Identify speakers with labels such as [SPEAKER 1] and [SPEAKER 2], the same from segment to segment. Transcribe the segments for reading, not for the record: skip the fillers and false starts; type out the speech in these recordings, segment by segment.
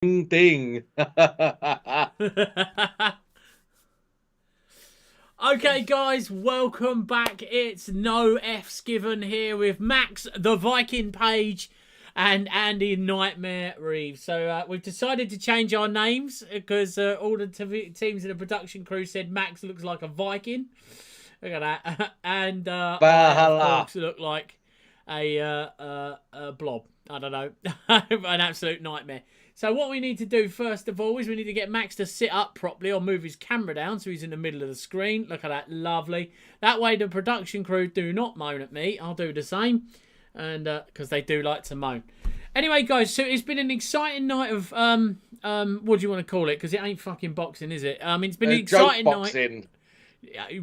[SPEAKER 1] Ding.
[SPEAKER 2] Okay, guys, welcome back. It's no F's given here with Max, the Viking Page, and Andy Nightmare Reeve. So we've decided to change our names because all the teams in the production crew said Max looks like a Viking. Look at that. And I, of
[SPEAKER 1] Valhalla.
[SPEAKER 2] course, look like a blob. I don't know. An absolute nightmare. So what we need to do first of all is we need to get Max to sit up properly or move his camera down so he's in the middle of the screen. Look at that, lovely. That way the production crew do not moan at me. I'll do the same, and because they do like to moan. Anyway, guys, so it's been an exciting night of what do you want to call it? Because it ain't fucking boxing, is it? It's been an
[SPEAKER 1] Joke
[SPEAKER 2] exciting night.
[SPEAKER 1] boxing.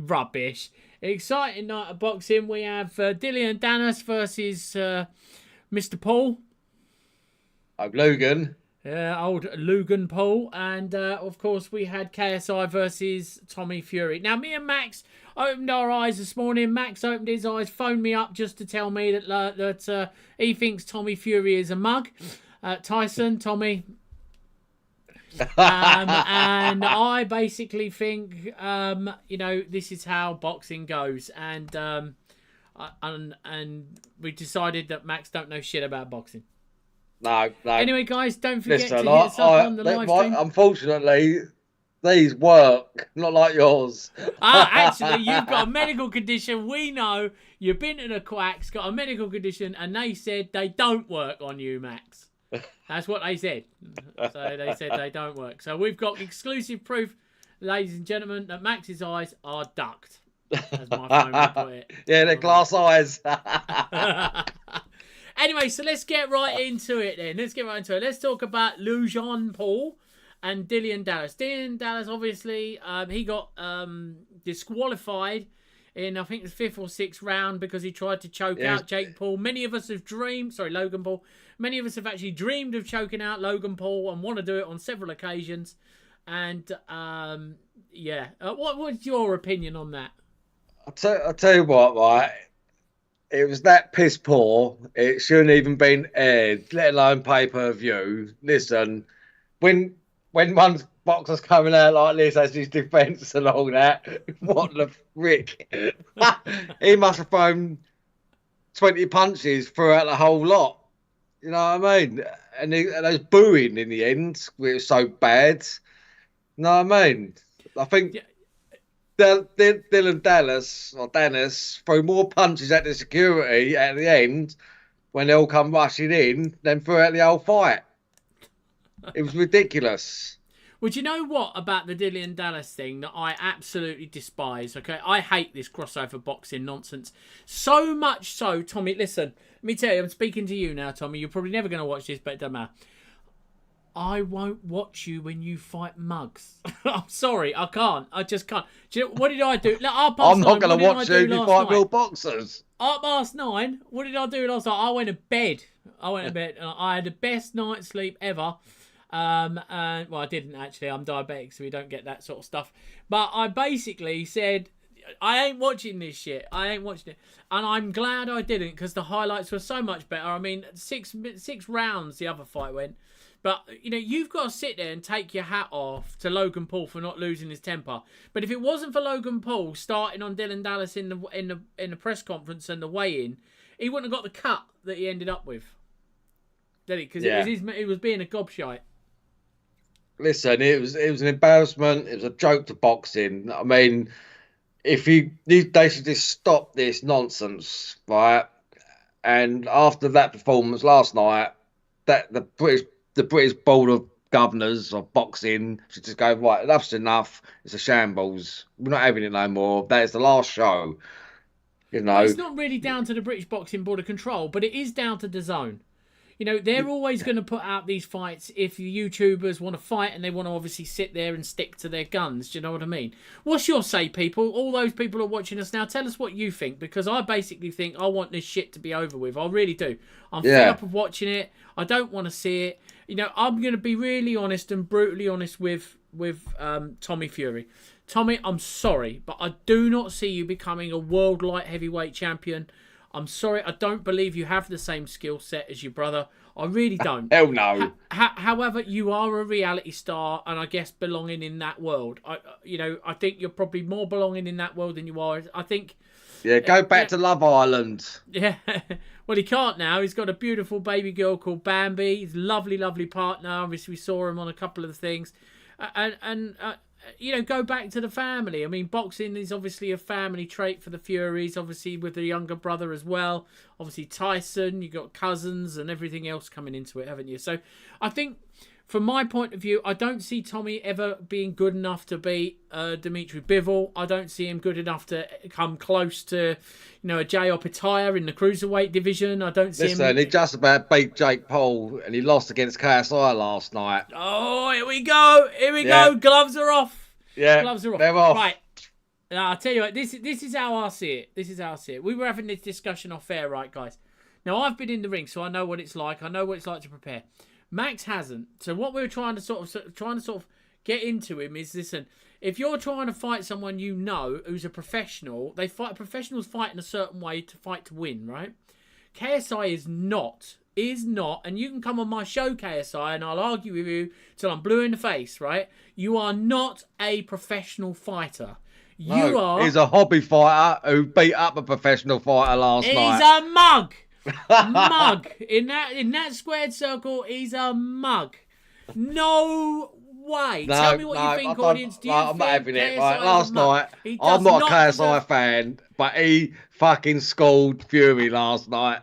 [SPEAKER 2] Rubbish. Exciting night of boxing. We have Dillian Danis versus Mr. Paul.
[SPEAKER 1] I'm Logan.
[SPEAKER 2] Old Logan Paul. And of course, we had KSI versus Tommy Fury. Now, me and Max opened our eyes this morning. Max opened his eyes, phoned me up just to tell me that he thinks Tommy Fury is a mug. Tyson, Tommy. And I basically think, this is how boxing goes. And we decided that Max don't know shit about boxing.
[SPEAKER 1] No.
[SPEAKER 2] Anyway, guys, don't forget
[SPEAKER 1] Listen,
[SPEAKER 2] to hit us up on the live stream.
[SPEAKER 1] unfortunately, these work, not like yours.
[SPEAKER 2] Actually, you've got a medical condition. We know you've been to the quacks, got a medical condition, and they said they don't work on you, Max. That's what they said. So they said they don't work. So we've got exclusive proof, ladies and gentlemen, that Max's eyes are ducked. As my phone would put it.
[SPEAKER 1] Yeah, they're glass eyes.
[SPEAKER 2] Anyway, so let's get right into it then. Let's talk about Logan Paul and Dillian Dallas. Dillian Dallas, obviously, he got disqualified in, I think, the 5th or 6th round because he tried to choke out Jake Paul. Logan Paul. Many of us have actually dreamed of choking out Logan Paul and want to do it on several occasions. And, what's your opinion on that?
[SPEAKER 1] I'll tell you what, right? It was that piss poor. It shouldn't even been aired, let alone pay-per-view. Listen, when one boxer's coming out like this as his defence and all that, what the frick? He must have thrown 20 punches throughout the whole lot. You know what I mean? And they was booing in the end, it was so bad. You know what I mean? I think...
[SPEAKER 2] Yeah.
[SPEAKER 1] Dylan Dennis threw more punches at the security at the end when they all come rushing in than throughout the whole fight. It was ridiculous.
[SPEAKER 2] Well, do you know what about the Dillian Dallas thing that I absolutely despise? Okay, I hate this crossover boxing nonsense. So much so, Tommy, listen, let me tell you, I'm speaking to you now, Tommy. You're probably never going to watch this, but it doesn't matter. I won't watch you when you fight mugs. I'm sorry, I can't. I just can't. Do you know, what did I do?
[SPEAKER 1] I'm not going to watch you if you fight real boxers.
[SPEAKER 2] Up past 9, what did I do last night? I went to bed. I had the best night's sleep ever. And well, I didn't actually. I'm diabetic, so we don't get that sort of stuff. But I basically said, I ain't watching this shit. I ain't watching it. And I'm glad I didn't because the highlights were so much better. I mean, six rounds the other fight went. But, you've got to sit there and take your hat off to Logan Paul for not losing his temper. But if it wasn't for Logan Paul starting on Dillian Dallas in the press conference and the weigh-in, he wouldn't have got the cut that he ended up with. Did he? Because it was being a gobshite.
[SPEAKER 1] Listen, it was an embarrassment. It was a joke to boxing. I mean, they should just stop this nonsense, right? And after that performance last night, that the British Board of Governors of Boxing should just go, right, enough's enough. It's a shambles. We're not having it no more. That is the last show.
[SPEAKER 2] Well, it's not really down to the British Boxing Board of Control, but it is down to DAZN. They're always going to put out these fights if the YouTubers want to fight and they want to obviously sit there and stick to their guns. Do you know what I mean? What's your say, people? All those people who are watching us now, tell us what you think, because I basically think I want this shit to be over with. I really do. I'm fed up of watching it. I don't want to see it. I'm going to be really honest and brutally honest with Tommy Fury. Tommy, I'm sorry, but I do not see you becoming a world light heavyweight champion. I'm sorry, I don't believe you have the same skill set as your brother. I really don't.
[SPEAKER 1] Hell no.
[SPEAKER 2] However, you are a reality star, and I guess belonging in that world. I think you're probably more belonging in that world than you are. I think.
[SPEAKER 1] Yeah, go back to Love Island.
[SPEAKER 2] Yeah. Well, he can't now. He's got a beautiful baby girl called Bambi. He's a lovely, lovely partner. Obviously, we saw him on a couple of things. Go back to the family. I mean, boxing is obviously a family trait for the Furies, obviously with the younger brother as well. Obviously, Tyson, you've got cousins and everything else coming into it, haven't you? So I think, from my point of view, I don't see Tommy ever being good enough to beat Dimitri Bivol. I don't see him good enough to come close to, a J.O. Pitaya in the cruiserweight division. I don't see him.
[SPEAKER 1] Listen, he just about beat Jake Paul, and he lost against KSI last night.
[SPEAKER 2] Oh, here we go. Here we go. Gloves are off.
[SPEAKER 1] Yeah,
[SPEAKER 2] gloves are off.
[SPEAKER 1] They're off.
[SPEAKER 2] Right. Now, I'll tell you what. This is how I see it. This is how I see it. We were having this discussion off air, right, guys? Now, I've been in the ring, so I know what it's like. I know what it's like to prepare. Max hasn't. So what we're trying to sort of get into him is, listen, if you're trying to fight someone who's a professional, professionals fight in a certain way to fight to win, right? KSI is not, and you can come on my show, KSI, and I'll argue with you till I'm blue in the face, right? You are not a professional fighter. You are.
[SPEAKER 1] He's a hobby fighter who beat up a professional fighter last night.
[SPEAKER 2] He's a mug. Mug in that squared circle. He's a mug. No way. Tell me what you think, audience. Do you think
[SPEAKER 1] I'm not having it. Right,
[SPEAKER 2] KSI
[SPEAKER 1] last night, I'm not a KSI fan, but he fucking schooled Fury last night.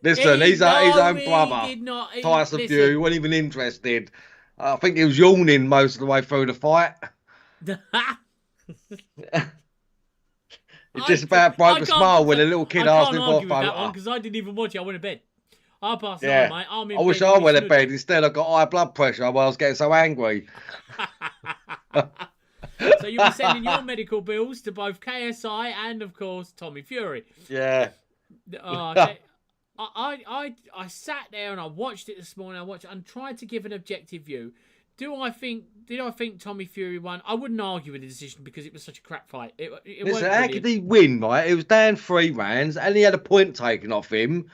[SPEAKER 1] Listen, he's his own brother. Tyson Fury wasn't even interested. I think he was yawning most of the way through the fight. He just about broke a smile when a little kid asked him for a photo.
[SPEAKER 2] Because I didn't even watch it. I went to bed. I passed on, mate.
[SPEAKER 1] I wish I went to bed. Instead, I got high blood pressure while I was getting so angry.
[SPEAKER 2] So you'll be sending your medical bills to both KSI and, of course, Tommy Fury.
[SPEAKER 1] Yeah.
[SPEAKER 2] Okay. I sat there and I watched it this morning. And tried to give an objective view. Did I think Tommy Fury won? I wouldn't argue with the decision because it was such a crap fight.
[SPEAKER 1] Listen, how could he win, right? It was down 3 rounds and he had a point taken off him.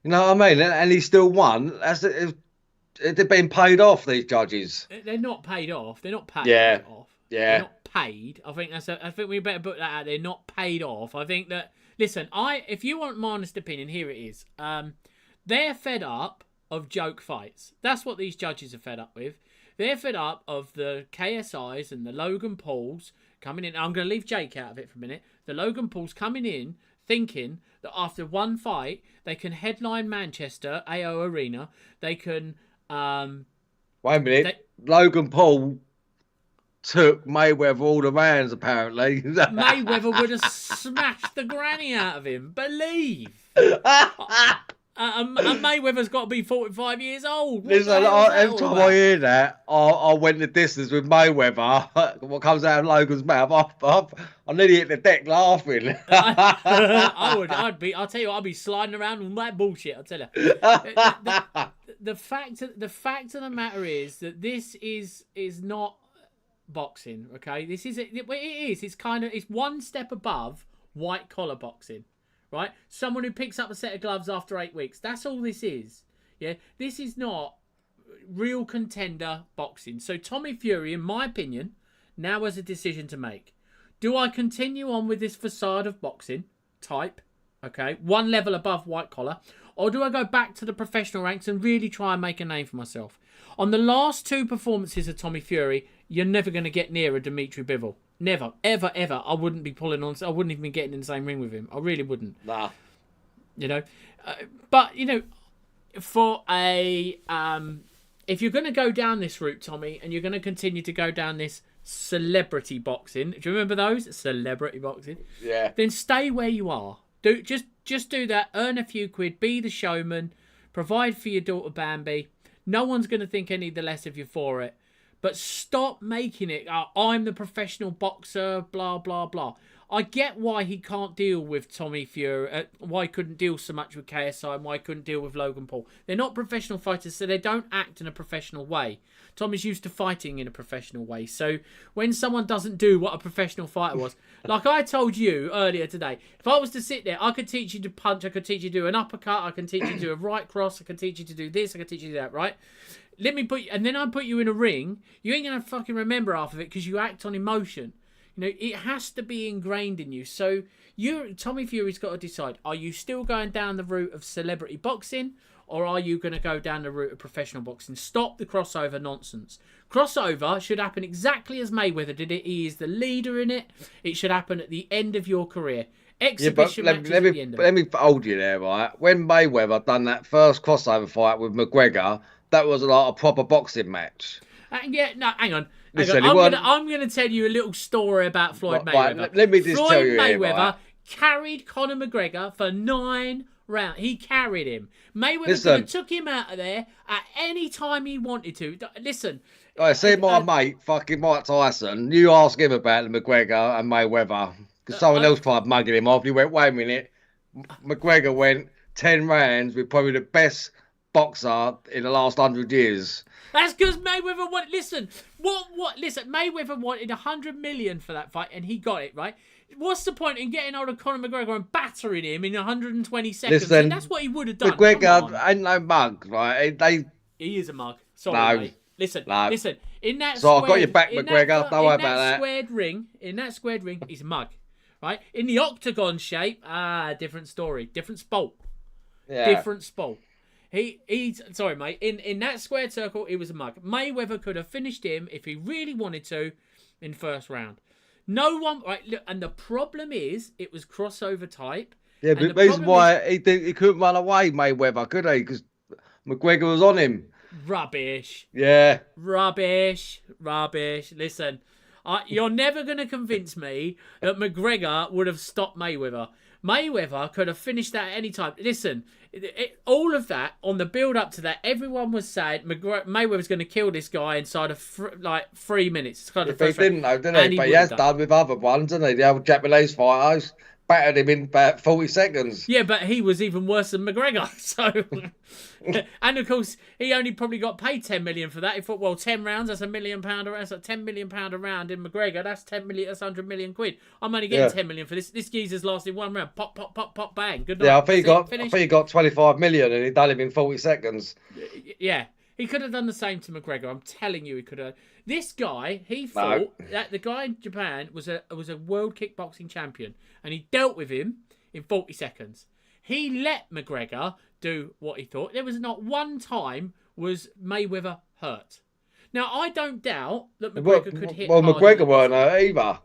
[SPEAKER 1] You know what I mean? And he still won. They've been paid off, these judges.
[SPEAKER 2] They're not paid off. They're not paid off.
[SPEAKER 1] Yeah.
[SPEAKER 2] They're not paid. I think we better put that out. They're not paid off. I think that, listen, if you want my honest opinion, here it is. They're fed up of joke fights. That's what these judges are fed up with. They're fed up of the KSIs and the Logan Pauls coming in. I'm going to leave Jake out of it for a minute. The Logan Pauls coming in thinking that after one fight, they can headline Manchester, AO Arena. They can...
[SPEAKER 1] Wait a minute. Logan Paul took Mayweather all the rounds, apparently.
[SPEAKER 2] Mayweather would have smashed the granny out of him. Believe. And Mayweather's got to be 45 years old.
[SPEAKER 1] Listen, every time I hear that, I went the distance with Mayweather. What comes out of Logan's mouth, I nearly hit the deck laughing.
[SPEAKER 2] I'll tell you what, I'd be sliding around with that bullshit, I'll tell you. The fact of the matter is that this is not boxing, okay? It is. It's one step above white collar boxing. Right? Someone who picks up a set of gloves after 8 weeks. That's all this is. Yeah? This is not real contender boxing. So Tommy Fury, in my opinion, now has a decision to make. Do I continue on with this facade of boxing type? Okay? One level above white collar. Or do I go back to the professional ranks and really try and make a name for myself? On the last 2 performances of Tommy Fury, you're never going to get near a Dimitri Bivol. Never, ever, ever. I wouldn't be pulling on. I wouldn't even be getting in the same ring with him. I really wouldn't.
[SPEAKER 1] Nah.
[SPEAKER 2] But for a if you're going to go down this route, Tommy, and you're going to continue to go down this celebrity boxing, do you remember those celebrity boxing?
[SPEAKER 1] Yeah.
[SPEAKER 2] Then stay where you are. Just do that. Earn a few quid. Be the showman. Provide for your daughter Bambi. No one's going to think any the less of you for it. But stop making it, I'm the professional boxer, blah, blah, blah. I get why he can't deal with Tommy Fury, why he couldn't deal so much with KSI, and why he couldn't deal with Logan Paul. They're not professional fighters, so they don't act in a professional way. Tommy's used to fighting in a professional way. So when someone doesn't do what a professional fighter was, like I told you earlier today, if I was to sit there, I could teach you to punch, I could teach you to do an uppercut, I can teach you to do a right cross, I can teach you to do this, I can teach you to do that, right? Let me put you, and then I put you in a ring, you ain't going to fucking remember half of it because you act on emotion. You know, it has to be ingrained in you. So Tommy Fury's got to decide, are you still going down the route of celebrity boxing, or are you going to go down the route of professional boxing? Stop the crossover nonsense. Crossover should happen exactly as Mayweather did it. He is the leader in it. It should happen at the end of your career. Exhibition matches at the end of it.
[SPEAKER 1] Let me hold you there, right? When Mayweather done that first crossover fight with McGregor, that was like a proper boxing match.
[SPEAKER 2] Yeah, no, hang on.
[SPEAKER 1] Listen,
[SPEAKER 2] I'm gonna tell you a little story about Floyd Mayweather.
[SPEAKER 1] Right, let me just tell you
[SPEAKER 2] Floyd Mayweather
[SPEAKER 1] right?
[SPEAKER 2] carried Conor McGregor for 9 rounds. He carried him. Mayweather could have took him out of there at any time he wanted to. Listen.
[SPEAKER 1] I see my mate, fucking Mike Tyson. You ask him about McGregor and Mayweather. Because someone else tried mugging him off. He went, wait a minute. McGregor went 10 rounds with probably the best boxer in the last 100 years.
[SPEAKER 2] That's because Mayweather wanted. Listen, listen, Mayweather wanted 100 million for that fight, and he got it, right? What's the point in getting hold of Conor McGregor and battering him in 120 seconds?
[SPEAKER 1] Listen,
[SPEAKER 2] that's what he would have done.
[SPEAKER 1] McGregor ain't no mug, right?
[SPEAKER 2] He is a mug. Sorry, mate. Listen. In that
[SPEAKER 1] I've got your back, McGregor. Don't worry about that.
[SPEAKER 2] In that squared ring, he's a mug, right? In the octagon shape, different story, different sport. Yeah. Different sport. He's sorry, mate. In that squared circle, he was a mug. Mayweather could have finished him if he really wanted to in first round. No one, right? Look, and the problem is, it was crossover type.
[SPEAKER 1] Yeah, but the reason why he couldn't run away, Mayweather, could he? Because McGregor was on him.
[SPEAKER 2] Rubbish.
[SPEAKER 1] Yeah.
[SPEAKER 2] Rubbish. Listen, you're never going to convince me that McGregor would have stopped Mayweather. Mayweather could have finished that at any time. Listen, all of that, on the build-up to that, everyone was saying Mayweather's going to kill this guy inside of 3 minutes. It's kind of
[SPEAKER 1] he didn't know, didn't he? But he has done with other ones, hasn't he? The old Japanese fighters battered him in about 40 seconds.
[SPEAKER 2] Yeah, but he was even worse than McGregor. So, and of course, he only probably got paid 10 million for that. He thought, well, 10 rounds, that's £1 million. That's like £10 million a round in McGregor. That's 10 million. That's 100 million quid. I'm only getting 10 million for this. This geezer's lasted 1 round. Pop, pop, pop, pop, bang. Good night.
[SPEAKER 1] Yeah, I think he got 25 million, and he done him in 40 seconds.
[SPEAKER 2] Yeah. He could have done the same to McGregor. I'm telling you, he could have. This guy, he thought that the guy in Japan was a world kickboxing champion, and he dealt with him in 40 seconds. He let McGregor do what he thought. There was not one time was Mayweather hurt. Now, I don't doubt that McGregor could hit.
[SPEAKER 1] Well, McGregor weren't hurt either.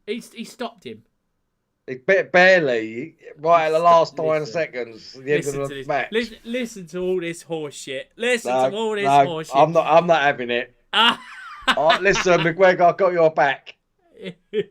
[SPEAKER 2] He stopped him.
[SPEAKER 1] He barely, right at the last 9 seconds, the end of the match.
[SPEAKER 2] Listen to all this horse shit. Horse shit.
[SPEAKER 1] I'm not having it. Listen, McGregor, I got your back.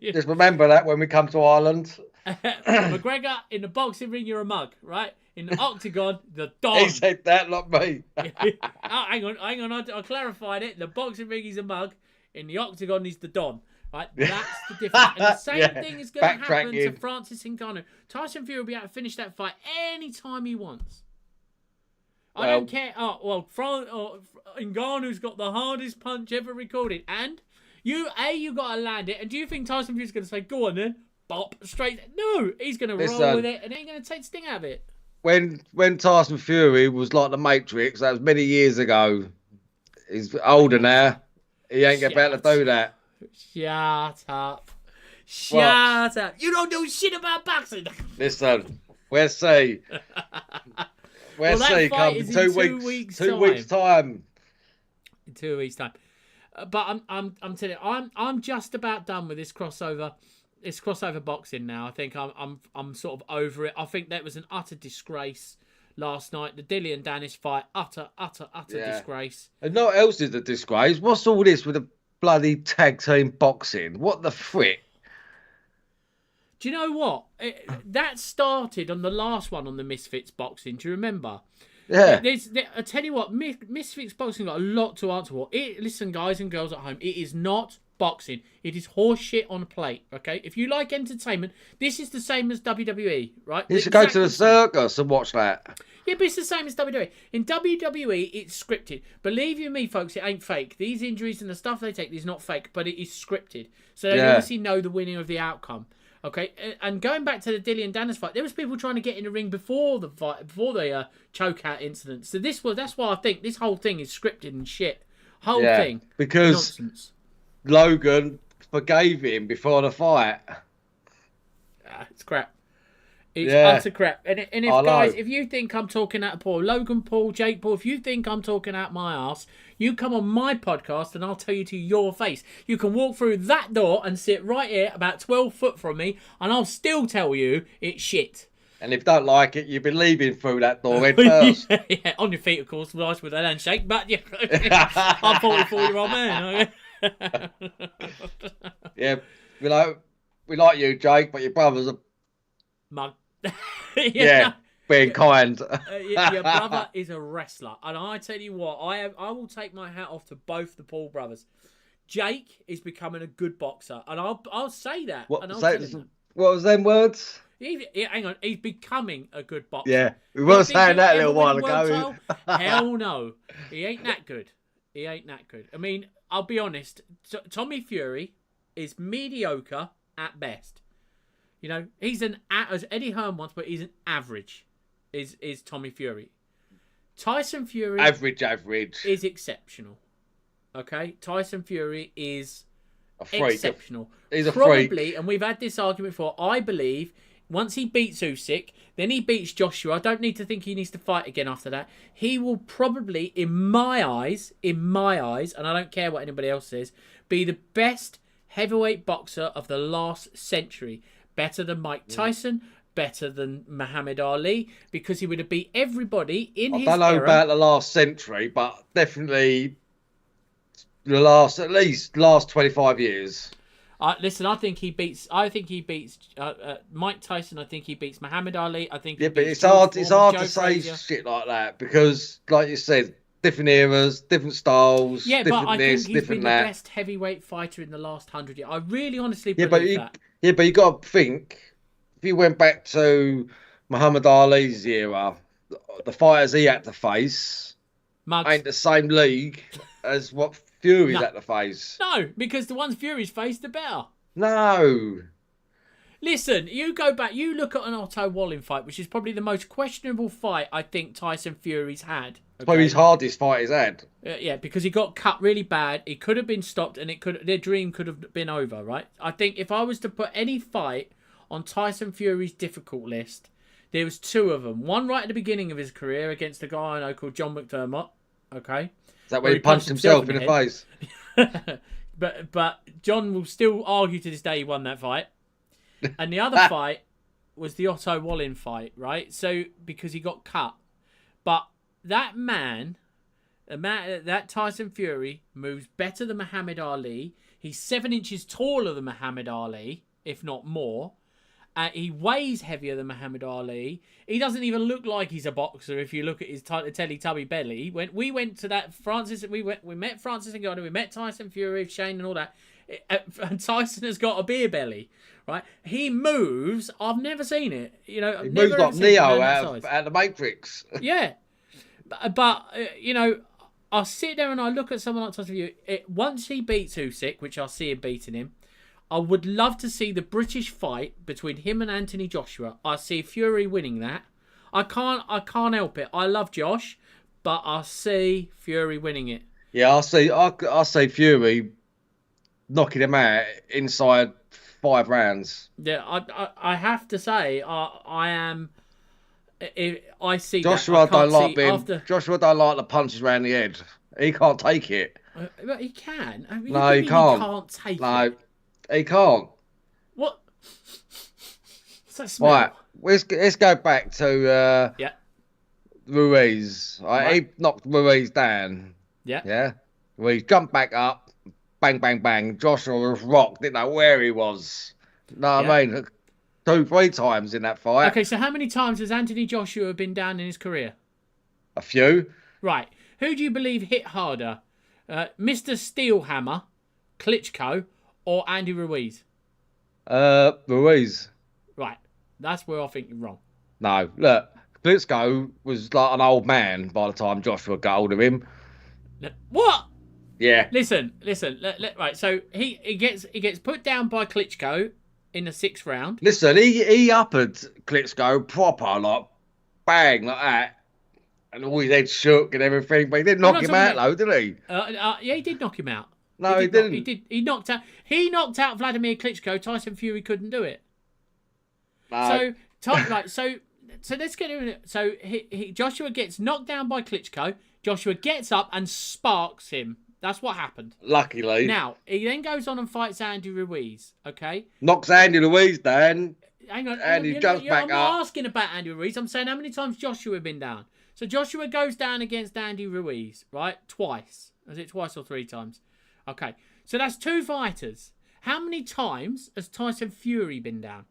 [SPEAKER 1] Just remember that when we come to Ireland.
[SPEAKER 2] McGregor, in the boxing ring, you're a mug, right? In the octagon, the Don.
[SPEAKER 1] He said that, not me.
[SPEAKER 2] Hang on. I clarified it. The boxing ring, he's a mug. In the octagon, he's the Don. Right, that's the difference. And the same thing is going to happen to Francis Ngannou. Tyson Fury will be able to finish that fight anytime he wants. I don't care. Ngannou's got the hardest punch ever recorded. And you got to land it. And do you think Tyson Fury's going to say, go on then, bop, straight? No, he's going to roll with it and ain't going to take the sting out of it.
[SPEAKER 1] When Tyson Fury was like the Matrix, that was many years ago. He's older now. He ain't about to do that.
[SPEAKER 2] Shut up. Shut up. You don't know shit about boxing.
[SPEAKER 1] Listen, we'll see. We'll see. Come in 2 weeks. 2 weeks time.
[SPEAKER 2] In 2 weeks time. But I'm telling you, I'm just about done with this crossover. It's crossover boxing now. I think I'm sort of over it. I think that was an utter disgrace last night. The Dillian Danish fight, utter disgrace.
[SPEAKER 1] And no else is a disgrace. What's all this with the bloody tag team boxing? What the frick?
[SPEAKER 2] Do you know what? That started on the last one on the Misfits boxing. Do you remember?
[SPEAKER 1] Yeah.
[SPEAKER 2] I tell you what, Misfits Boxing got a lot to answer for. Listen, guys and girls at home, it is not boxing. It is horse shit on a plate, okay? If you like entertainment, this is the same as WWE, right?
[SPEAKER 1] You should go to
[SPEAKER 2] Exactly
[SPEAKER 1] the
[SPEAKER 2] the same.
[SPEAKER 1] circus and watch that.
[SPEAKER 2] Yeah, but it's the same as WWE. In WWE, it's scripted. Believe you me, folks, it ain't fake. These injuries and the stuff they take is not fake, but it is scripted. So they
[SPEAKER 1] Yeah.
[SPEAKER 2] obviously know the winning of the outcome. Okay, and going back to the Dillian Dennis fight, there was people trying to get in the ring before the fight, before the chokeout incident. So that's why I think this whole thing is scripted and shit. Whole thing
[SPEAKER 1] because
[SPEAKER 2] nonsense.
[SPEAKER 1] Logan forgave him before the fight.
[SPEAKER 2] It's crap. It's
[SPEAKER 1] Yeah.
[SPEAKER 2] utter crap. And if
[SPEAKER 1] I
[SPEAKER 2] guys,
[SPEAKER 1] know.
[SPEAKER 2] if you think I'm talking out of Paul, Logan Paul, Jake Paul, if you think I'm talking out my ass, you come on my podcast and I'll tell you to your face. You can walk through that door and sit right here about 12 foot from me and I'll still tell you it's shit.
[SPEAKER 1] And if you don't like it, you'll be leaving through that door head first.
[SPEAKER 2] Yeah, on your feet, of course, nice with a handshake, but yeah, I'm 44-year-old man.
[SPEAKER 1] Yeah, we like you, Jake, but your brother's a
[SPEAKER 2] Mug.
[SPEAKER 1] yeah, being kind.
[SPEAKER 2] Your brother is a wrestler, and I tell you what, I will take my hat off to both the Paul brothers. Jake is becoming a good boxer, and I'll say that.
[SPEAKER 1] What,
[SPEAKER 2] and I'll
[SPEAKER 1] say,
[SPEAKER 2] tell him that.
[SPEAKER 1] what was them words?
[SPEAKER 2] Hang on, he's becoming a good boxer.
[SPEAKER 1] Yeah, we were saying that a little while
[SPEAKER 2] Ever win a
[SPEAKER 1] ago.
[SPEAKER 2] world title? Hell no, he ain't that good. He ain't that good. I mean, I'll be honest. Tommy Fury is mediocre at best. You know, he's as Eddie Hearn once, but he's an average. Is Tommy Fury? Tyson Fury
[SPEAKER 1] Average.
[SPEAKER 2] is exceptional. Okay, Tyson Fury is
[SPEAKER 1] A freak.
[SPEAKER 2] exceptional.
[SPEAKER 1] He's a
[SPEAKER 2] Probably,
[SPEAKER 1] freak.
[SPEAKER 2] and we've had this argument before. I believe once he beats Usyk, then he beats Joshua. I don't need to think he needs to fight again after that. He will probably, in my eyes, and I don't care what anybody else says, be the best heavyweight boxer of the last century. Better than Mike Tyson, better than Muhammad Ali, because he would have beat everybody in his
[SPEAKER 1] I don't know
[SPEAKER 2] era.
[SPEAKER 1] about the last century, but definitely at least last 25 years.
[SPEAKER 2] Listen, I think he beats Mike Tyson. I think he beats Muhammad Ali. I think.
[SPEAKER 1] Yeah, but it's hard to say shit like that because, like you said, different eras, different styles,
[SPEAKER 2] Yeah,
[SPEAKER 1] different
[SPEAKER 2] but I
[SPEAKER 1] this,
[SPEAKER 2] think he's
[SPEAKER 1] different
[SPEAKER 2] been
[SPEAKER 1] that.
[SPEAKER 2] the best heavyweight fighter in the last 100 years. I really, honestly
[SPEAKER 1] Yeah,
[SPEAKER 2] believe that.
[SPEAKER 1] but you got to think if you went back to Muhammad Ali's era, the fighters he had to face
[SPEAKER 2] Mugs.
[SPEAKER 1] ain't the same league as what Fury's had to face.
[SPEAKER 2] No, because the ones Fury's faced are better.
[SPEAKER 1] No.
[SPEAKER 2] Listen, you go back, you look at an Otto Wallin fight, which is probably the most questionable fight I think Tyson Fury's had.
[SPEAKER 1] It's probably his hardest fight he's had.
[SPEAKER 2] Yeah, because he got cut really bad. It could have been stopped, and their dream could have been over. Right? I think if I was to put any fight on Tyson Fury's difficult list, there was two of them. One right at the beginning of his career against a guy I know called John McDermott. Okay,
[SPEAKER 1] Is that where he punched himself in the face?
[SPEAKER 2] but John will still argue to this day he won that fight. And the other fight was the Otto Wallin fight, right? So because he got cut, but that Tyson Fury moves better than Muhammad Ali. He's 7 inches taller than Muhammad Ali, if not more. He weighs heavier than Muhammad Ali. He doesn't even look like he's a boxer if you look at his Teletubby belly. When we went to that we met Francis Ngannou, we met Tyson Fury, Shane, and all that. And Tyson has got a beer belly, right? He moves. I've never seen it. You know,
[SPEAKER 1] He
[SPEAKER 2] never
[SPEAKER 1] moves like
[SPEAKER 2] ever seen a
[SPEAKER 1] Neo
[SPEAKER 2] man
[SPEAKER 1] out
[SPEAKER 2] that
[SPEAKER 1] of the Matrix.
[SPEAKER 2] yeah, but you know, I sit there and I look at someone like Tyson Fury. Once he beats Usyk, which I see him beating him, I would love to see the British fight between him and Anthony Joshua. I see Fury winning that. I can't help it. I love Josh, but I see Fury winning it.
[SPEAKER 1] Yeah, I see Fury knocking him out inside 5 rounds.
[SPEAKER 2] Yeah, I have to say I am. I see
[SPEAKER 1] Joshua
[SPEAKER 2] that.
[SPEAKER 1] Joshua don't like the punches round the head. He can't take it.
[SPEAKER 2] But he can. I mean,
[SPEAKER 1] No, he can't.
[SPEAKER 2] He can't take
[SPEAKER 1] No,
[SPEAKER 2] it.
[SPEAKER 1] he can't.
[SPEAKER 2] What? What's that smell?
[SPEAKER 1] Right, let's go back to
[SPEAKER 2] Yeah.
[SPEAKER 1] Ruiz. Right? He knocked Ruiz down.
[SPEAKER 2] Yeah.
[SPEAKER 1] Yeah. Ruiz jumped back up. Bang, bang, bang. Joshua was rocked. Didn't know where he was. Know what I mean? 2-3 times in that fight.
[SPEAKER 2] Okay, so how many times has Anthony Joshua been down in his career?
[SPEAKER 1] A few.
[SPEAKER 2] Right. Who do you believe hit harder? Mr. Steelhammer, Klitschko, or Andy Ruiz?
[SPEAKER 1] Ruiz.
[SPEAKER 2] Right. That's where I think you're wrong.
[SPEAKER 1] No, look, Klitschko was like an old man by the time Joshua got hold of him.
[SPEAKER 2] What?
[SPEAKER 1] Yeah.
[SPEAKER 2] Listen. Right. So he gets put down by Klitschko in the 6th round.
[SPEAKER 1] Listen, he uppered Klitschko proper, like bang, like that. And all his head shook and everything, but he didn't knock him out, though, did he?
[SPEAKER 2] Yeah, he did knock him out.
[SPEAKER 1] No, he didn't.
[SPEAKER 2] He did. He knocked out Vladimir Klitschko. Tyson Fury couldn't do it.
[SPEAKER 1] No.
[SPEAKER 2] So let's get into it. So Joshua gets knocked down by Klitschko. Joshua gets up and sparks him. That's what happened.
[SPEAKER 1] Luckily.
[SPEAKER 2] Now he then goes on and fights Andy Ruiz. Okay.
[SPEAKER 1] Knocks Andy Ruiz down.
[SPEAKER 2] Hang on.
[SPEAKER 1] And he jumps back up.
[SPEAKER 2] I'm not asking about Andy Ruiz. I'm saying how many times Joshua been down. So Joshua goes down against Andy Ruiz, right? Twice. Is it twice or 3 times? Okay. So that's 2 fighters. How many times has Tyson Fury been down?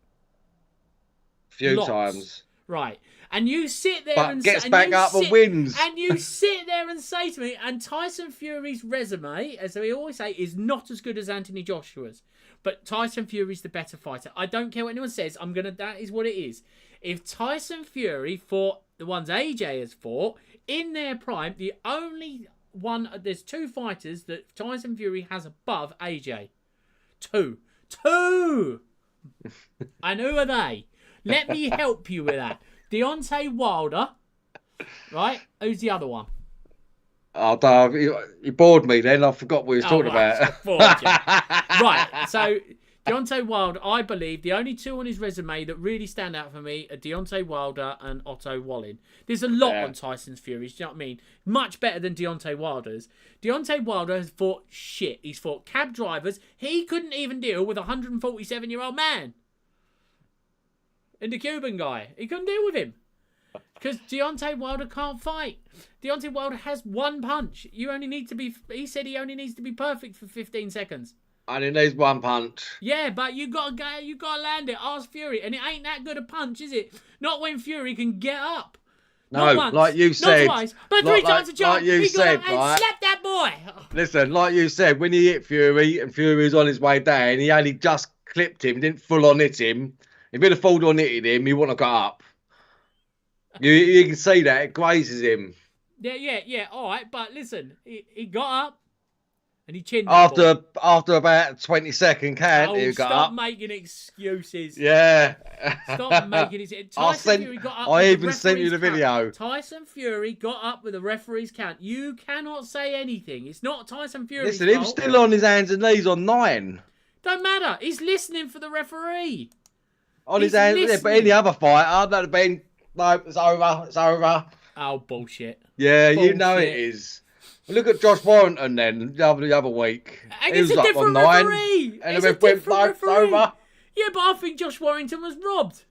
[SPEAKER 1] Few
[SPEAKER 2] Lots.
[SPEAKER 1] times.
[SPEAKER 2] Right. And you sit there
[SPEAKER 1] But gets back up and wins.
[SPEAKER 2] And you sit there and say to me, and Tyson Fury's resume, as we always say, is not as good as Anthony Joshua's. But Tyson Fury's the better fighter. I don't care what anyone says. That is what it is. If Tyson Fury fought the ones AJ has fought in their prime, the only one, there's 2 fighters that Tyson Fury has above AJ. 2. And who are they? Let me help you with that. Deontay Wilder, right? Who's the other one?
[SPEAKER 1] Oh, Dave, you bored me then. I forgot what he was talking about.
[SPEAKER 2] Right, so Deontay Wilder, I believe the only 2 on his resume that really stand out for me are Deontay Wilder and Otto Wallin. There's a lot on Tyson's Furies, do you know what I mean? Much better than Deontay Wilder's. Deontay Wilder has fought shit. He's fought cab drivers. He couldn't even deal with a 147-year-old man. And the Cuban guy. He couldn't deal with him. Because Deontay Wilder can't fight. Deontay Wilder has 1 punch. He said he only needs to be perfect for 15 seconds.
[SPEAKER 1] And he needs 1 punch.
[SPEAKER 2] Yeah, but you gotta land it. Ask Fury. And it ain't that good a punch, is it? Not when Fury can get up.
[SPEAKER 1] No,
[SPEAKER 2] not once,
[SPEAKER 1] like you said.
[SPEAKER 2] Not twice, but 3 times a jump.
[SPEAKER 1] Like you said, right?
[SPEAKER 2] Slap that boy.
[SPEAKER 1] Listen, like you said, when he hit Fury and Fury was on his way down, he only just clipped him, didn't full on hit him. If he'd have full on hitted him, he wouldn't have got up. You can see that. It grazes him.
[SPEAKER 2] Yeah. All right, but listen, he got up and he chinned
[SPEAKER 1] after about 20-second count. He got
[SPEAKER 2] stop
[SPEAKER 1] up.
[SPEAKER 2] making excuses.
[SPEAKER 1] Yeah.
[SPEAKER 2] Stop making excuses. Fury got up.
[SPEAKER 1] I even sent you the video.
[SPEAKER 2] Tyson Fury got up with a referee's count. You cannot say anything. It's not Tyson Fury's
[SPEAKER 1] Listen, he was still on his hands and knees on 9.
[SPEAKER 2] Don't matter. He's listening for the referee.
[SPEAKER 1] On his hands, yeah, but any other fighter, that'd have been, no, it's over.
[SPEAKER 2] Oh, bullshit.
[SPEAKER 1] Yeah, bullshit. You know it is. Look at Josh Warrington then, the other week.
[SPEAKER 2] And it's a different referee.
[SPEAKER 1] And it went, it's over.
[SPEAKER 2] Yeah, but I think Josh Warrington was robbed.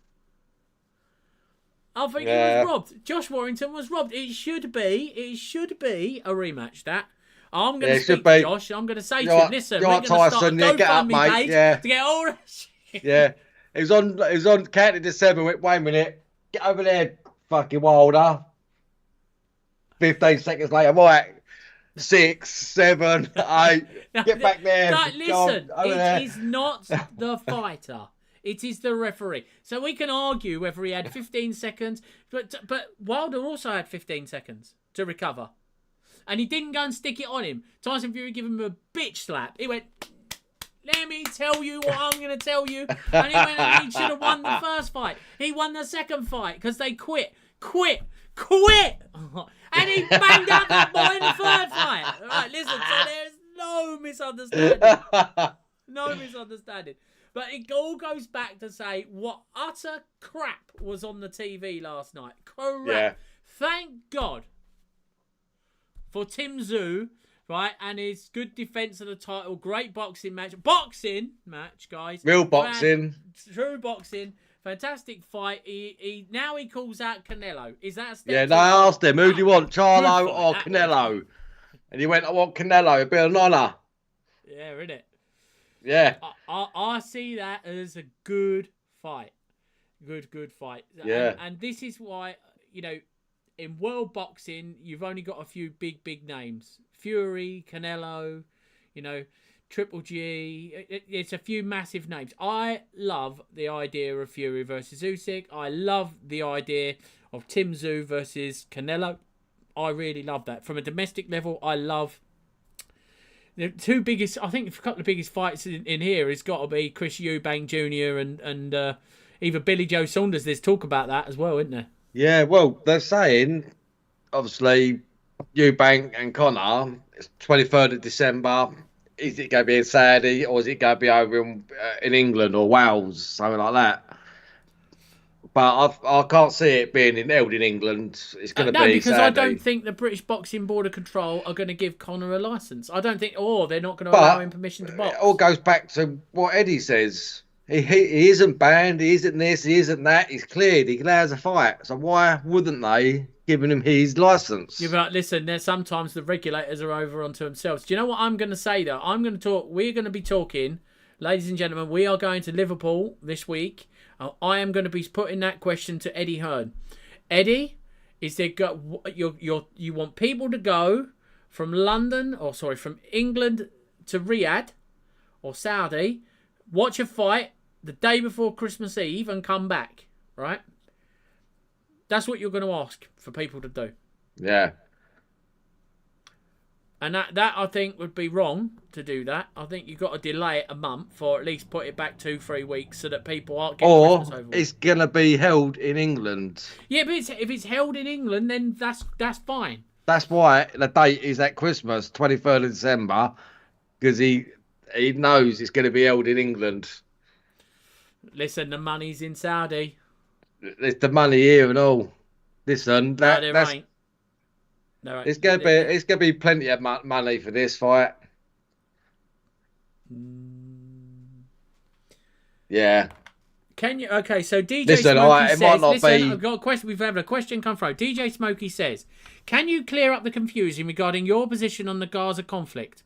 [SPEAKER 2] He was robbed. Josh Warrington was robbed. It should be a rematch, that. I'm going to speak to Josh. I'm going to say to him, listen, we're going to start a GoFundMe page to get all that shit.
[SPEAKER 1] Yeah. He was on counted to 7. Wait a minute. Get over there, fucking Wilder. 15 seconds later, right. 6, 7, 8. Get back there.
[SPEAKER 2] But listen, it is not the fighter. It is the referee. So we can argue whether he had 15 seconds, but Wilder also had 15 seconds to recover. And he didn't go and stick it on him. Tyson Fury gave him a bitch slap. He went, let me tell you what I'm going to tell you. And he went and he should have won the first fight. He won the second fight because they quit. And he banged out that boy in the 3rd fight. Right, listen, so there's no misunderstanding. But it all goes back to say what utter crap was on the TV last night. Correct. Yeah. Thank God for Tim Tszyu, right, and his good defence of the title. Great boxing match. Boxing match, guys.
[SPEAKER 1] Real boxing.
[SPEAKER 2] True boxing. Fantastic fight. He calls out Canelo. Is that a step?
[SPEAKER 1] Yeah, they asked him, who do you want, Charlo or Canelo? And he went, I want Canelo. It'd be an honour.
[SPEAKER 2] Yeah, innit?
[SPEAKER 1] Yeah.
[SPEAKER 2] I see that as a good fight. Good fight.
[SPEAKER 1] Yeah.
[SPEAKER 2] And this is why, in world boxing, you've only got a few big names: Fury, Canelo, you know, Triple G. It's a few massive names. I love the idea of Fury versus Usyk. I love the idea of Tim Tszyu versus Canelo. I really love that. From a domestic level, I love the two biggest. I think a couple of biggest fights in here has got to be Chris Eubank Jr. and either Billy Joe Saunders. There's talk about that as well, isn't there?
[SPEAKER 1] Yeah, well, they're saying obviously Eubank and Connor. It's 23rd of December. Is it going to be in Saudi or is it going to be over in England or Wales, something like that? But I can't see it being held in England. It's going to
[SPEAKER 2] No,
[SPEAKER 1] be
[SPEAKER 2] because I
[SPEAKER 1] Saudi.
[SPEAKER 2] don't think the British Boxing Board of Control are going to give Connor a license. I don't think, or they're not going to allow him
[SPEAKER 1] But
[SPEAKER 2] permission to
[SPEAKER 1] it
[SPEAKER 2] box.
[SPEAKER 1] all goes back to what Eddie says. He isn't banned. He isn't this. He isn't that. He's cleared. He can have a fight. So why wouldn't they giving him his license?
[SPEAKER 2] Yeah, but listen, there's sometimes the regulators are over onto themselves. Do you know what I'm going to say though? I'm going to talk. We're going to be talking, ladies and gentlemen. We are going to Liverpool this week. I am going to be putting that question to Eddie Hearn. Eddie, is there you want people to go from from England to Riyadh or Saudi, watch a fight the day before Christmas Eve and come back, right? That's what you're going to ask for people to do.
[SPEAKER 1] Yeah.
[SPEAKER 2] And that I think would be wrong to do that. I think you've got to delay it a month or at least put it back 2-3 weeks so that people aren't getting Christmas over with.
[SPEAKER 1] It's going to be held in England.
[SPEAKER 2] Yeah, but if it's held in England, then that's fine.
[SPEAKER 1] That's why the date is at Christmas, 23rd of December, because he knows it's going to be held in England.
[SPEAKER 2] Listen, the money's in Saudi.
[SPEAKER 1] There's the money here and all. Listen,
[SPEAKER 2] There ain't.
[SPEAKER 1] It's gonna be plenty of money for this fight. Yeah.
[SPEAKER 2] Can you? Okay, so DJ
[SPEAKER 1] Listen,
[SPEAKER 2] Smokey
[SPEAKER 1] it
[SPEAKER 2] says.
[SPEAKER 1] might not
[SPEAKER 2] Listen,
[SPEAKER 1] be...
[SPEAKER 2] I've got a question. We've had a question come through. DJ Smokey says, "Can you clear up the confusion regarding your position on the Gaza conflict?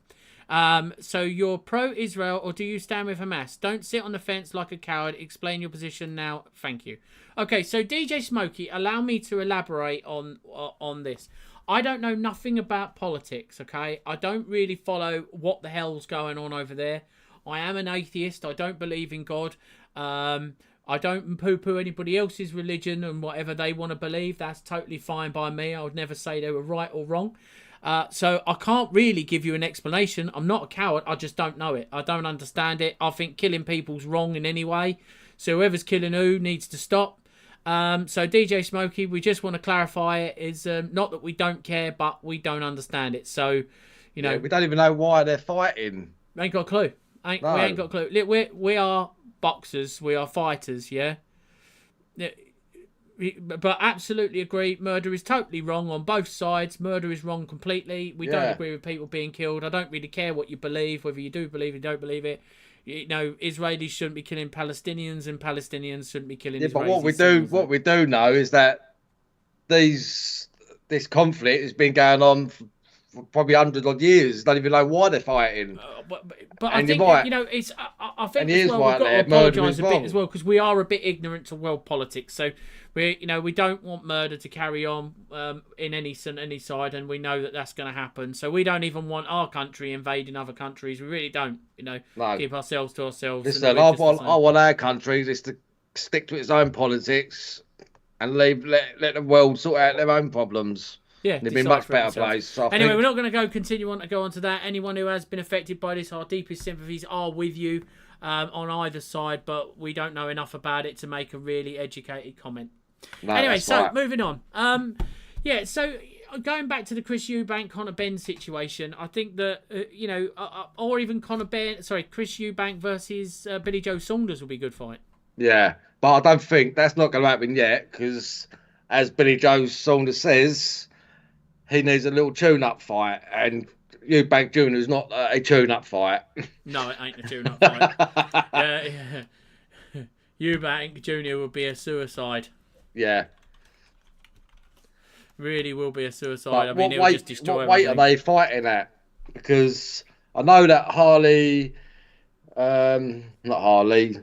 [SPEAKER 2] So you're pro-Israel or do you stand with Hamas? Don't sit on the fence like a coward. Explain your position now. Thank you." Okay, so DJ Smokey, allow me to elaborate on this. I don't know nothing about politics, okay? I don't really follow what the hell's going on over there. I am an atheist. I don't believe in God. I don't poo-poo anybody else's religion and whatever they want to believe. That's totally fine by me. I would never say they were right or wrong. So I can't really give you an explanation. I'm not a coward. I just don't know it. I don't understand it. I think killing people's wrong in any way. So whoever's killing who needs to stop. So DJ Smokey, we just want to clarify it is not that we don't care, but we don't understand it. So, you know,
[SPEAKER 1] we don't even know why they're fighting.
[SPEAKER 2] Ain't got a clue. We ain't got a clue. We are boxers. We are fighters. Yeah. But absolutely agree. Murder is totally wrong on both sides. Murder is wrong completely. We don't agree with people being killed. I don't really care what you believe, whether you do believe it, don't believe it. You know, Israelis shouldn't be killing Palestinians, and Palestinians shouldn't be killing Israelis.
[SPEAKER 1] But what we do know is that this conflict has been going on for probably 100 odd years. Don't even know why they're fighting.
[SPEAKER 2] But I think you know it's. I think as well we've got to apologise a bit as well because we are a bit ignorant to world politics. So we don't want murder to carry on in any side, and we know that that's going to happen. So we don't even want our country invading other countries. We really don't. Keep ourselves to ourselves.
[SPEAKER 1] Listen, I want our country just to stick to its own politics and let the world sort out their own problems.
[SPEAKER 2] Yeah,
[SPEAKER 1] it'd be a much better place. So
[SPEAKER 2] anyway, we're not going to continue on to that. Anyone who has been affected by this, our deepest sympathies are with you on either side, but we don't know enough about it to make a really educated comment.
[SPEAKER 1] No,
[SPEAKER 2] anyway, so
[SPEAKER 1] right.
[SPEAKER 2] Moving on. So going back to the Chris Eubank Conor Benn situation, I think that or even Chris Eubank versus Billy Joe Saunders will be a good fight.
[SPEAKER 1] Yeah, but I don't think that's not going to happen yet because, as Billy Joe Saunders says, he needs a little tune-up fight, and Eubank Jr. is not a tune-up fight.
[SPEAKER 2] No, it ain't a tune-up fight. Eubank Jr. would be a suicide.
[SPEAKER 1] Yeah.
[SPEAKER 2] Really will be a suicide.
[SPEAKER 1] But
[SPEAKER 2] I mean, it will just destroy everything.
[SPEAKER 1] What weight are they fighting at? Because I know that Harley... not Harley...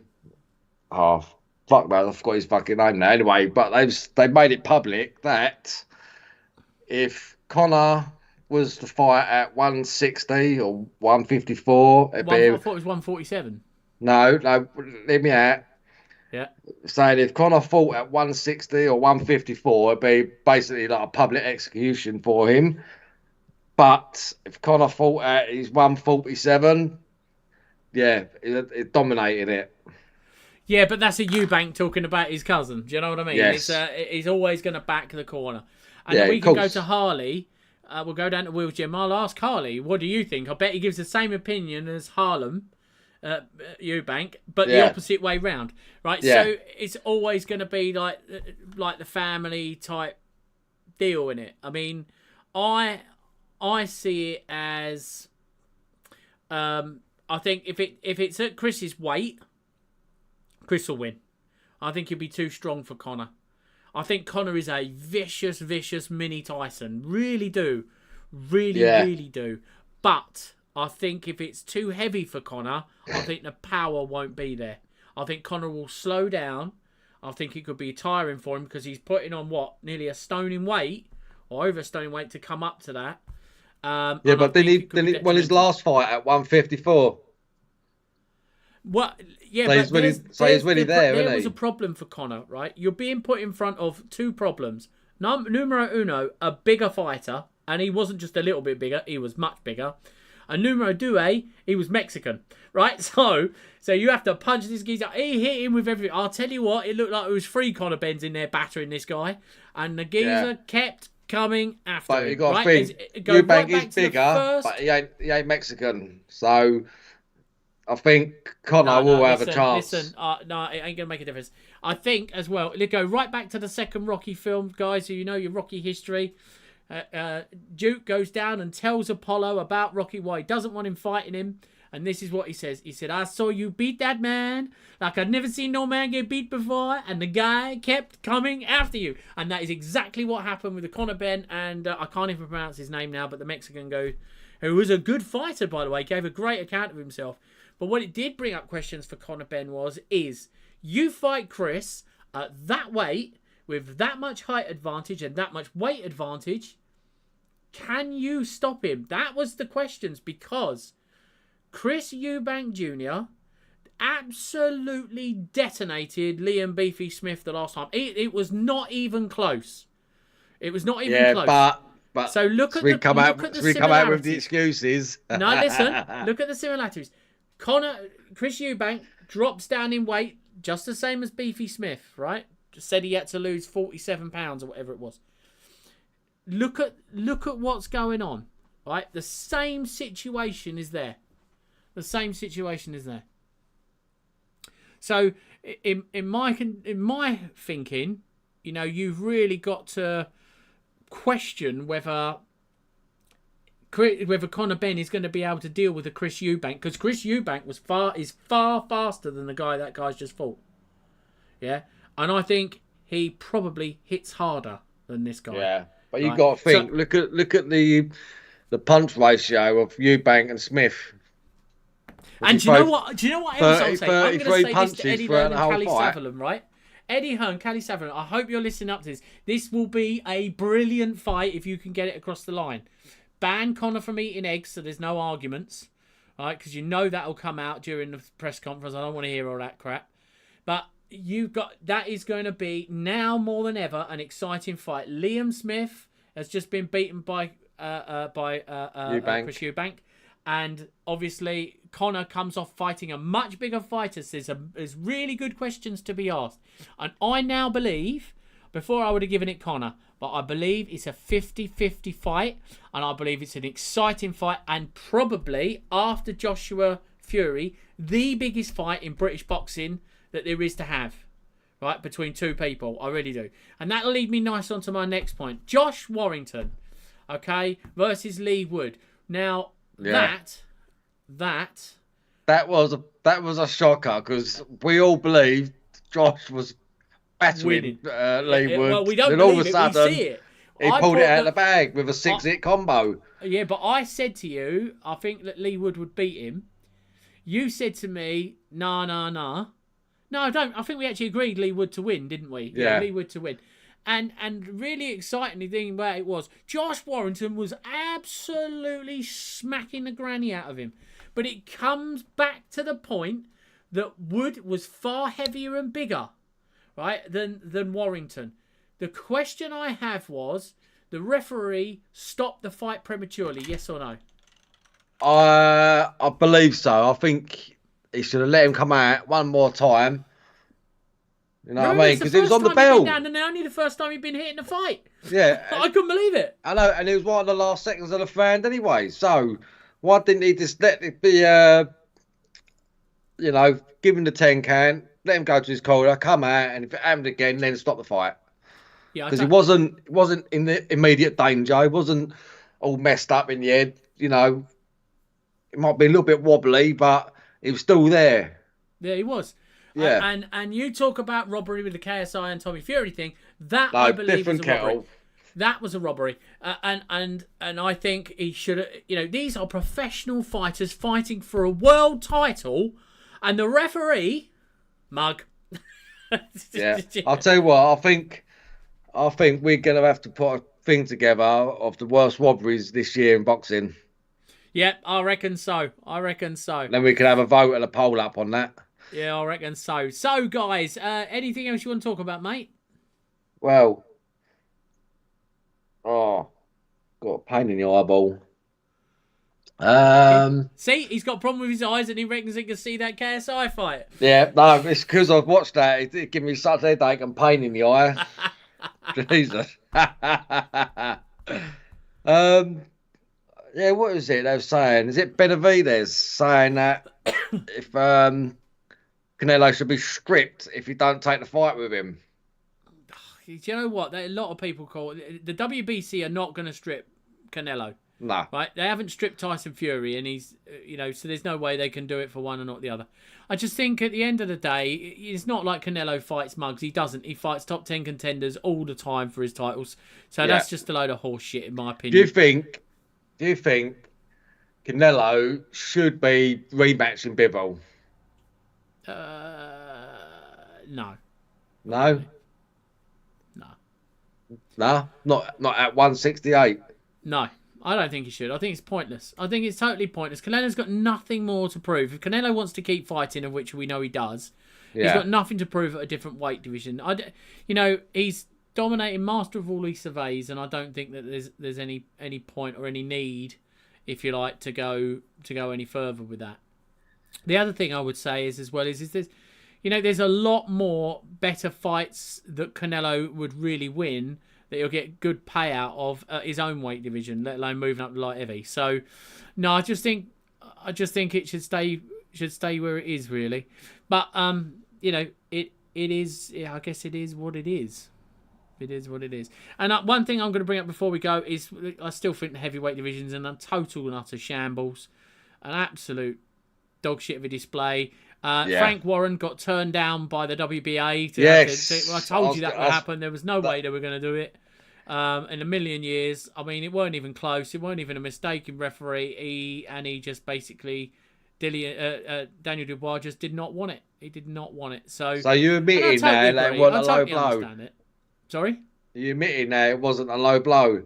[SPEAKER 1] Oh, fuck man, I forgot his fucking name now. Anyway, but they've made it public that if Connor was to fight at 160 or 154, it'd
[SPEAKER 2] One, I
[SPEAKER 1] be
[SPEAKER 2] thought it was 147.
[SPEAKER 1] no, leave me out.
[SPEAKER 2] Yeah.
[SPEAKER 1] Saying if Connor fought at 160 or 154, it'd be basically like a public execution for him. But if Connor fought at his 147, yeah, it dominated it.
[SPEAKER 2] Yeah, but that's a Eubank talking about his cousin. Do you know what I mean?
[SPEAKER 1] Yes.
[SPEAKER 2] He's always going to back the corner. And
[SPEAKER 1] Yeah,
[SPEAKER 2] then
[SPEAKER 1] of
[SPEAKER 2] we can go to
[SPEAKER 1] course.
[SPEAKER 2] Harley. We'll go down to Will's gym. I'll ask Harley, what do you think? I bet he gives the same opinion as Harlem, Eubank, but the
[SPEAKER 1] Yeah,
[SPEAKER 2] opposite way round, right?
[SPEAKER 1] yeah,
[SPEAKER 2] So it's always going to be like the family type deal in it. I mean, I I see it as I think if it's at Chris's weight, Chris will win. I think he'll be too strong for Connor. I think Connor is a vicious, vicious mini Tyson. Really do. Really,
[SPEAKER 1] yeah,
[SPEAKER 2] really do. But I think if it's too heavy for Connor, I think the power won't be there. I think Connor will slow down. I think it could be tiring for him because he's putting on what? Nearly a stone in weight or over a stone in weight to come up to that.
[SPEAKER 1] yeah.
[SPEAKER 2] And I
[SPEAKER 1] But then
[SPEAKER 2] think
[SPEAKER 1] he
[SPEAKER 2] it could
[SPEAKER 1] then
[SPEAKER 2] be
[SPEAKER 1] he won his
[SPEAKER 2] detrimental.
[SPEAKER 1] last fight at 154.
[SPEAKER 2] Well, yeah,
[SPEAKER 1] So
[SPEAKER 2] but
[SPEAKER 1] he's really there,
[SPEAKER 2] there
[SPEAKER 1] isn't
[SPEAKER 2] was a
[SPEAKER 1] he?
[SPEAKER 2] problem for Connor, right? You're being put in front of two problems. Numero uno, a bigger fighter, and he wasn't just a little bit bigger; he was much bigger. And numero due, he was Mexican, right? So you have to punch this geezer. He hit him with everything. I'll tell you what, it looked like it was three Connor Benns in there battering this guy, and the
[SPEAKER 1] Yeah.
[SPEAKER 2] geezer kept coming after
[SPEAKER 1] But you
[SPEAKER 2] him.
[SPEAKER 1] got to
[SPEAKER 2] Right,
[SPEAKER 1] think
[SPEAKER 2] go right
[SPEAKER 1] Eubank is
[SPEAKER 2] back to the
[SPEAKER 1] bigger, but
[SPEAKER 2] first.
[SPEAKER 1] he ain't Mexican. So I think Connor
[SPEAKER 2] No,
[SPEAKER 1] will have a
[SPEAKER 2] listen.
[SPEAKER 1] chance.
[SPEAKER 2] No, it ain't gonna make a difference. I think as well. Let's go right back to the second Rocky film, guys. So you know your Rocky history. Duke goes down and tells Apollo about Rocky, why he doesn't want him fighting him. And this is what he says. He said, I saw you beat that man like I'd never seen no man get beat before. And the guy kept coming after you. And that is exactly what happened with the Conor Ben. And I can't even pronounce his name now, but the Mexican guy, who was a good fighter, by the way, gave a great account of himself. But what it did bring up questions for Conor Ben is you fight Chris at that weight with that much height advantage and that much weight advantage. Can you stop him? That was the questions because Chris Eubank Jr. absolutely detonated Liam Beefy Smith the last time. It was not even close. It was not even
[SPEAKER 1] Yeah,
[SPEAKER 2] close.
[SPEAKER 1] but
[SPEAKER 2] So look at the
[SPEAKER 1] we come out with the
[SPEAKER 2] similarities.
[SPEAKER 1] excuses.
[SPEAKER 2] No, listen. Look at the similarities. Chris Eubank drops down in weight just the same as Beefy Smith, right? Just said he had to lose 47 pounds or whatever it was. Look at what's going on, right? The same situation is there. The same situation is there. So in my thinking, you know, you've really got to question whether Conor Ben is going to be able to deal with a Chris Eubank because Chris Eubank is far faster than that guy's just fought. Yeah, and I think he probably hits harder than this guy.
[SPEAKER 1] Yeah, but you
[SPEAKER 2] Right?
[SPEAKER 1] got to think.
[SPEAKER 2] So,
[SPEAKER 1] Look at the punch ratio of Eubank and Smith.
[SPEAKER 2] and do you know what? Do you know what else I'll
[SPEAKER 1] 30,
[SPEAKER 2] say? I'm going to
[SPEAKER 1] 33
[SPEAKER 2] say this to
[SPEAKER 1] punches
[SPEAKER 2] Eddie
[SPEAKER 1] throughout
[SPEAKER 2] Hearn
[SPEAKER 1] the
[SPEAKER 2] and
[SPEAKER 1] whole
[SPEAKER 2] Callie
[SPEAKER 1] fight.
[SPEAKER 2] Sutherland, right? Eddie Hearn, Callie Sutherland. I hope you're listening up to this. This will be a brilliant fight if you can get it across the line. Ban Conor from eating eggs, so there's no arguments, right? Because you know that'll come out during the press conference. I don't want to hear all that crap. But that is going to be now more than ever an exciting fight. Liam Smith has just been beaten by
[SPEAKER 1] Eubank.
[SPEAKER 2] Chris Eubank, and obviously Conor comes off fighting a much bigger fighter. So there's really good questions to be asked, and I now believe. Before I would have given it Conor, but I believe it's a 50-50 fight, and I believe it's an exciting fight, and probably after Joshua Fury, the biggest fight in British boxing that there is to have, right, between two people. I really do. And that'll lead me nice on to my next point. Josh Warrington, okay, versus Lee Wood. Now,
[SPEAKER 1] Yeah.
[SPEAKER 2] that
[SPEAKER 1] was a shocker because we all believed Josh was battering
[SPEAKER 2] winning.
[SPEAKER 1] Lee Wood.
[SPEAKER 2] Well, we don't
[SPEAKER 1] then all
[SPEAKER 2] believe
[SPEAKER 1] of a
[SPEAKER 2] it, we
[SPEAKER 1] sudden
[SPEAKER 2] see it.
[SPEAKER 1] he pulled it out of the bag with a 6-hit combo.
[SPEAKER 2] Yeah, but I said to you, I think that Lee Wood would beat him. You said to me, nah. No, I don't. I think we actually agreed Lee Wood to win, didn't we?
[SPEAKER 1] Yeah.
[SPEAKER 2] Lee Wood to win. And really exciting thing about it was Josh Warrington was absolutely smacking the granny out of him. But it comes back to the point that Wood was far heavier and bigger, right, than Warrington. The question I have was, the referee stopped the fight prematurely, yes or no?
[SPEAKER 1] I believe so. I think he should have let him come out one more time. You know what I mean? Because it was on the bell.
[SPEAKER 2] Down, and only the first time he'd been hit in the fight.
[SPEAKER 1] Yeah.
[SPEAKER 2] I couldn't believe it.
[SPEAKER 1] I know, and it was one of the last seconds of the round anyway. So why didn't he just let it be, give him the 10 can, let him go to his corner, come out, and if it happened again, then stop the fight.
[SPEAKER 2] Yeah,
[SPEAKER 1] because he wasn't in the immediate danger. He wasn't all messed up in the head. You know, it might be a little bit wobbly, but he was still there.
[SPEAKER 2] Yeah, he was.
[SPEAKER 1] Yeah.
[SPEAKER 2] And you talk about robbery with the KSI and Tommy Fury thing. That I believe was a robbery. That was a robbery. And I think he should have. You know, these are professional fighters fighting for a world title, and the referee, mug.
[SPEAKER 1] Yeah. I'll tell you what. I think we're going to have to put a thing together of the worst robberies this year in boxing.
[SPEAKER 2] Yeah, I reckon so.
[SPEAKER 1] Then we can have a vote and a poll up on that.
[SPEAKER 2] Yeah, I reckon so. So, guys, anything else you want to talk about, mate?
[SPEAKER 1] Well, got a pain in the eyeball.
[SPEAKER 2] See, he's got a problem with his eyes and he reckons he can see that KSI fight.
[SPEAKER 1] Yeah, no, it's because I've watched that. It gave me such a headache and pain in the eye. Jesus. Yeah, what is it they were saying? Is it Benavidez saying that if Canelo should be stripped if you don't take the fight with him?
[SPEAKER 2] Do you know what? A lot of people call it, the WBC are not going to strip Canelo.
[SPEAKER 1] No.
[SPEAKER 2] Right? They haven't stripped Tyson Fury, and he's, so there's no way they can do it for one and not the other. I just think at the end of the day, it's not like Canelo fights mugs. He doesn't. He fights top 10 contenders all the time for his titles. So that's just a load of horse shit, in my opinion.
[SPEAKER 1] Do you think Canelo should be rematching Bivol?
[SPEAKER 2] No.
[SPEAKER 1] No?
[SPEAKER 2] No.
[SPEAKER 1] No? Not at 168?
[SPEAKER 2] No. I don't think he should. I think it's pointless. I think it's totally pointless. Canelo's got nothing more to prove. If Canelo wants to keep fighting, of which we know he does, he's got nothing to prove at a different weight division. He's dominating, master of all he surveys, and I don't think that there's any point or any need, if you like, to go any further with that. The other thing I would say is there's a lot more better fights that Canelo would really win that he'll get good payout of his own weight division, let alone moving up to light heavy. So, no, I just think it should stay where it is, really. But it is. Yeah, I guess it is what it is. It is what it is. And one thing I'm going to bring up before we go is I still think the heavyweight division's in a total and utter shambles, an absolute dog shit of a display. Frank Warren got turned down by the WBA. I told you that would happen. There was no way they were going to do it. In a million years. I mean, it weren't even close. It weren't even a mistake in referee. He just basically, Daniel Dubois just did not want it. He did not want it. So
[SPEAKER 1] you admitting now that it wasn't a low blow?
[SPEAKER 2] Sorry?
[SPEAKER 1] You admitting now it wasn't a low blow?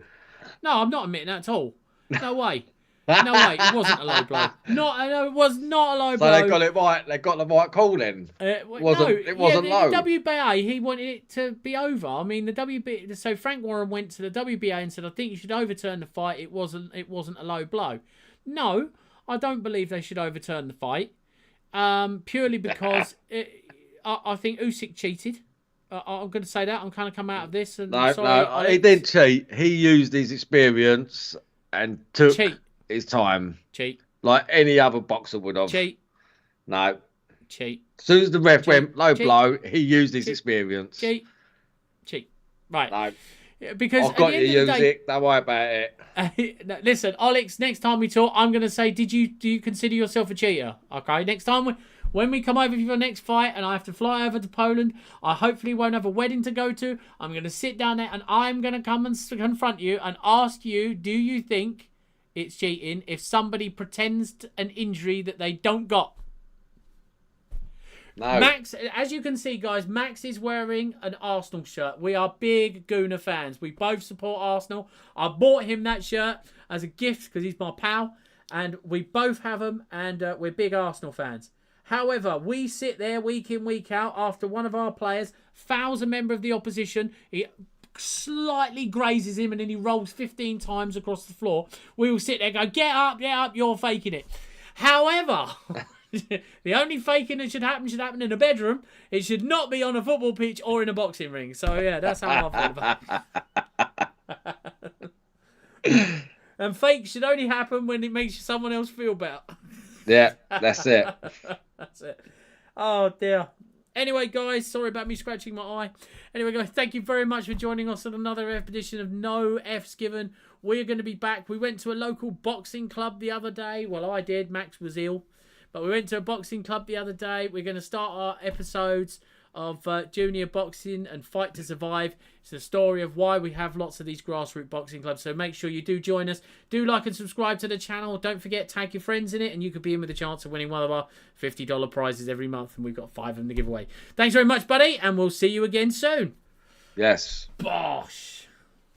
[SPEAKER 2] No, I'm not admitting that at all. No way. No way, it wasn't a low blow. It was not a low blow.
[SPEAKER 1] So they got it right. They got the right call then. It wasn't low.
[SPEAKER 2] The WBA, he wanted it to be over. I mean, the WBA. So Frank Warren went to the WBA and said, "I think you should overturn the fight. It wasn't a low blow." No, I don't believe they should overturn the fight. Purely because I think Usyk cheated. I'm going to say that. I'm kind of come out of this. And
[SPEAKER 1] no, he didn't cheat. He used his experience and took his time.
[SPEAKER 2] Cheat.
[SPEAKER 1] Like any other boxer would have.
[SPEAKER 2] Cheat.
[SPEAKER 1] No.
[SPEAKER 2] Cheat.
[SPEAKER 1] As soon as the ref went low blow, he used his experience.
[SPEAKER 2] Cheat. Right.
[SPEAKER 1] No.
[SPEAKER 2] Because
[SPEAKER 1] I've got you to use it. Don't worry about
[SPEAKER 2] it. Listen, Alex, next time we talk, I'm going to say, do you consider yourself a cheater? Okay. Next time when we come over for your next fight and I have to fly over to Poland, I hopefully won't have a wedding to go to. I'm going to sit down there and I'm going to come and confront you and ask you, do you think it's cheating if somebody pretends an injury that they don't got?
[SPEAKER 1] No.
[SPEAKER 2] Max, as you can see, guys, Max is wearing an Arsenal shirt. We are big Gooner fans. We both support Arsenal. I bought him that shirt as a gift because he's my pal, and we both have them, and we're big Arsenal fans. However, we sit there week in, week out after one of our players fouls a member of the opposition. He slightly grazes him, and then he rolls 15 times across the floor. We will sit there and go, get up, you're faking it. However... the only faking that should happen in a bedroom. It should not be on a football pitch or in a boxing ring. So yeah, that's how I feel about it. And fake should only happen when it makes someone else feel better.
[SPEAKER 1] Yeah, that's it.
[SPEAKER 2] That's it. Oh dear. Anyway, guys, sorry about me scratching my eye. Anyway, guys, thank you very much for joining us on another edition of No F's Given. We're going to be back. We went to a local boxing club the other day. Well, I did. Max was ill. But we went to a boxing club the other day. We're going to start our episodes of junior boxing and Fight to Survive. It's the story of why we have lots of these grassroots boxing clubs. So make sure you do join us. Do like and subscribe to the channel. Don't forget, tag your friends in it, and you could be in with a chance of winning one of our $50 prizes every month. And we've got 5 of them to give away. Thanks very much, buddy, and we'll see you again soon.
[SPEAKER 1] Yes.
[SPEAKER 2] Bosh.